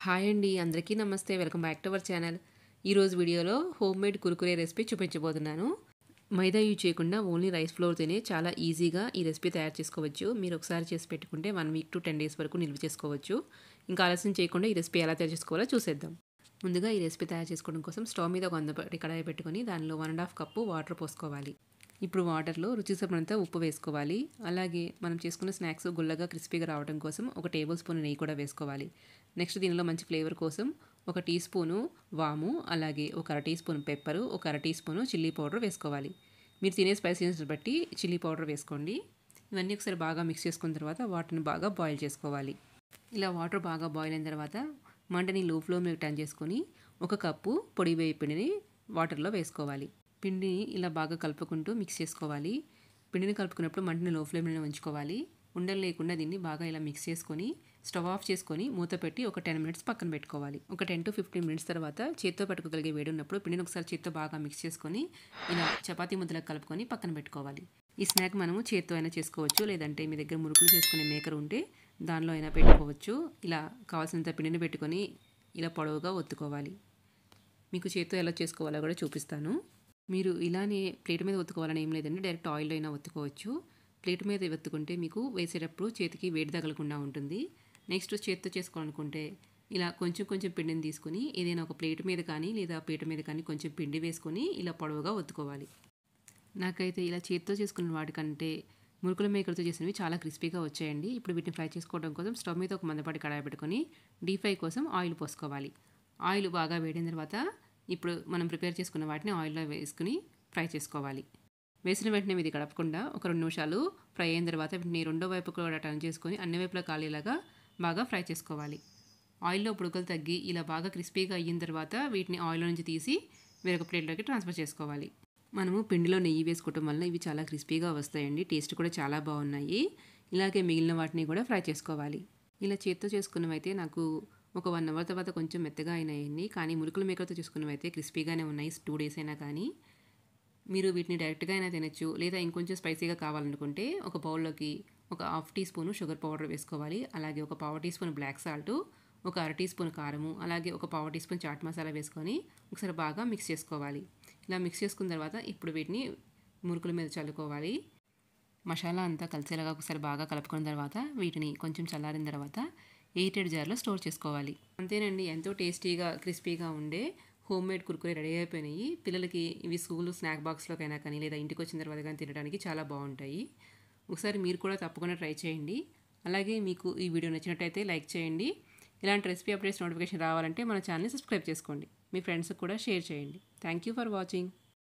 Hi అండి అందరికీ నమస్తే welcome back to our channel. ఈరోజు వీడియోలో హోమ్ మేడ్ కుర్కురే రెసిపీ చూపించబోతున్నాను. మైదా యూజ్ చేయకుండా ఓన్లీ రైస్ ఫ్లోర్తోనే చాలా ఈజీగా ఈ రెసిపీ తయారు చేసుకోవచ్చు. మీరు ఒకసారి చేసి పెట్టుకుంటే 1 వీక్ టు 10 డేస్ వరకు నిల్వ చేసుకోవచ్చు. ఇంకా ఆలస్యం చేయకుండా ఈ రెసిపీ ఎలా తయారు చేసుకోవాలో చూసేద్దాం. ముందుగా ఈ రెసిపీ తయారు చేసుకోవడం కోసం స్టవ్ మీద ఒక మందపాటి కడాయి పెట్టుకొని దానిలో 1.5 కప్పు వాటర్ పోసుకోవాలి. ఇప్పుడు వాటర్లో రుచికి సరిపడినంత ఉప్పు వేసుకోవాలి. అలాగే మనం చేసుకున్న స్నాక్స్ గుల్లగా క్రిస్పీగా రావడం కోసం ఒక టేబుల్ స్పూన్ నెయ్యి కూడా వేసుకోవాలి. నెక్స్ట్ దీనిలో మంచి ఫ్లేవర్ కోసం ఒక టీ స్పూను వాము, అలాగే ఒక అర టీ స్పూన్ పెప్పరు, ఒక అర టీ స్పూను చిల్లీ పౌడర్ వేసుకోవాలి. మీరు తినే స్పైసీనెస్ బట్టి చిల్లీ పౌడర్ వేసుకోండి. ఇవన్నీ ఒకసారి బాగా మిక్స్ చేసుకున్న తర్వాత వాటర్ని బాగా బాయిల్ చేసుకోవాలి. ఇలా వాటర్ బాగా బాయిల్ అయిన తర్వాత మంటని లో ఫ్లేమ్ మీద టర్న్ చేసుకొని ఒక కప్పు పొడి వేయి పిండిని వాటర్లో వేసుకోవాలి. పిండిని ఇలా బాగా కలుపుకుంటూ మిక్స్ చేసుకోవాలి. పిండిని కలుపుకున్నప్పుడు మంటని లో ఫ్లేమ్లోనే ఉంచుకోవాలి. ఉండలు లేకుండా దీన్ని బాగా ఇలా మిక్స్ చేసుకొని స్టవ్ ఆఫ్ చేసుకొని మూత పెట్టి ఒక 10 మినిట్స్ పక్కన పెట్టుకోవాలి. ఒక 10 to 15 మినిట్స్ తర్వాత చేత్తో పట్టుకోగలిగే వేడి ఉన్నప్పుడు పిండిని ఒకసారి చేత్తో బాగా మిక్స్ చేసుకొని ఇలా చపాతీ ముద్దలకు కలుపుకొని పక్కన పెట్టుకోవాలి. ఈ స్నాక్ మనము చేత్తో అయినా చేసుకోవచ్చు, లేదంటే మీ దగ్గర మురుకులు చేసుకునే మేకర్ ఉంటే దానిలో అయినా పెట్టుకోవచ్చు. ఇలా కావాల్సినంత పిండిని పెట్టుకొని ఇలా పొడవుగా ఒత్తుకోవాలి. మీకు చేత్తో ఎలా చేసుకోవాలో కూడా చూపిస్తాను. మీరు ఇలానే ప్లేట్ మీద ఒత్తుకోవాలని ఏం లేదండి, డైరెక్ట్ ఆయిల్లో అయినా ఒత్తుకోవచ్చు. ప్లేట్ మీద ఒత్తుకుంటే మీకు వేసేటప్పుడు చేతికి వేడి తగలకుండా ఉంటుంది. నెక్స్ట్ చేత్తో చేసుకోవాలనుకుంటే ఇలా కొంచెం కొంచెం పిండిని తీసుకొని ఏదైనా ఒక ప్లేట్ మీద కానీ లేదా పీట మీద కానీ కొంచెం పిండి వేసుకొని ఇలా పొడవుగా ఒత్తుకోవాలి. నాకైతే ఇలా చేత్తో చేసుకున్న వాటికంటే మురుకుల మేకర్తో చేసినవి చాలా క్రిస్పీగా వచ్చాయండి. ఇప్పుడు వీటిని ఫ్రై చేసుకోవడం కోసం స్టవ్ మీద ఒక మందపాటి కడాయి పెట్టుకొని డీప్ ఫ్రై కోసం ఆయిల్ పోసుకోవాలి. ఆయిల్ బాగా వేడిన తర్వాత ఇప్పుడు మనం ప్రిపేర్ చేసుకున్న వాటిని ఆయిల్లో వేసుకుని ఫ్రై చేసుకోవాలి. వేసిన వెంటనే ఇది కలపకుండా ఒక 2 నిమిషాలు ఫ్రై అయిన తర్వాత వీటిని రెండో వైపు కూడా టర్న్ చేసుకొని అన్ని వైపులా కాలేలాగా బాగా ఫ్రై చేసుకోవాలి. ఆయిల్లో బుడగలు తగ్గి ఇలా బాగా క్రిస్పీగా అయిన తర్వాత వీటిని ఆయిల్లో నుంచి తీసి వేరొక ప్లేట్లోకి ట్రాన్స్ఫర్ చేసుకోవాలి. మనము పిండిలో నెయ్యి వేసుకోవటం వల్ల ఇవి చాలా క్రిస్పీగా వస్తాయండి. టేస్ట్ కూడా చాలా బాగున్నాయి. ఇలాగే మిగిలిన వాటిని కూడా ఫ్రై చేసుకోవాలి. ఇలా చేత్తో చేసుకున్నవైతే నాకు ఒక 1 అవర్ తర్వాత కొంచెం మెత్తగా అయినాయండి. కానీ మురుకుల మేకర్తో చేసుకున్నవైతే క్రిస్పీగానే ఉన్నాయి 2 డేస్ అయినా కానీ. మీరు వీటిని డైరెక్ట్గా అయినా తినచ్చు, లేదా ఇంకొంచెం స్పైసీగా కావాలనుకుంటే ఒక బౌల్లోకి ఒక half teaspoon sugar powder వేసుకోవాలి. అలాగే ఒక పావు టీ స్పూన్ బ్లాక్ సాల్ట్, ఒక అర టీ స్పూన్ కారము, అలాగే ఒక పావు టీ స్పూన్ చాట్ మసాలా వేసుకొని ఒకసారి బాగా మిక్స్ చేసుకోవాలి. ఇలా మిక్స్ చేసుకున్న తర్వాత ఇప్పుడు వీటిని మురుకుల మీద చల్లుకోవాలి. మసాలా అంతా కలిసేలాగా ఒకసారి బాగా కలుపుకున్న తర్వాత వీటిని కొంచెం చల్లారిన తర్వాత ఎయిటెడ్ జార్లో స్టోర్ చేసుకోవాలి. అంతేనండి, ఎంతో టేస్టీగా క్రిస్పీగా ఉండే హోమ్ మేడ్ కుర్కురే రెడీ అయిపోయినాయి. పిల్లలకి ఇవి స్కూల్ స్నాక్ బాక్స్లోకైనా కానీ లేదా ఇంటికి వచ్చిన తర్వాత కానీ తినడానికి చాలా బాగుంటాయి. ఒకసారి మీరు కూడా తప్పకుండా ట్రై చేయండి. అలాగే మీకు ఈ వీడియో నచ్చినట్టయితే లైక్ చేయండి. ఇలాంటి రెసిపీ అప్డేట్స్ నోటిఫికేషన్ రావాలంటే మన ఛానల్ని సబ్స్క్రైబ్ చేసుకోండి. మీ ఫ్రెండ్స్కి కూడా షేర్ చేయండి. Thank you for watching.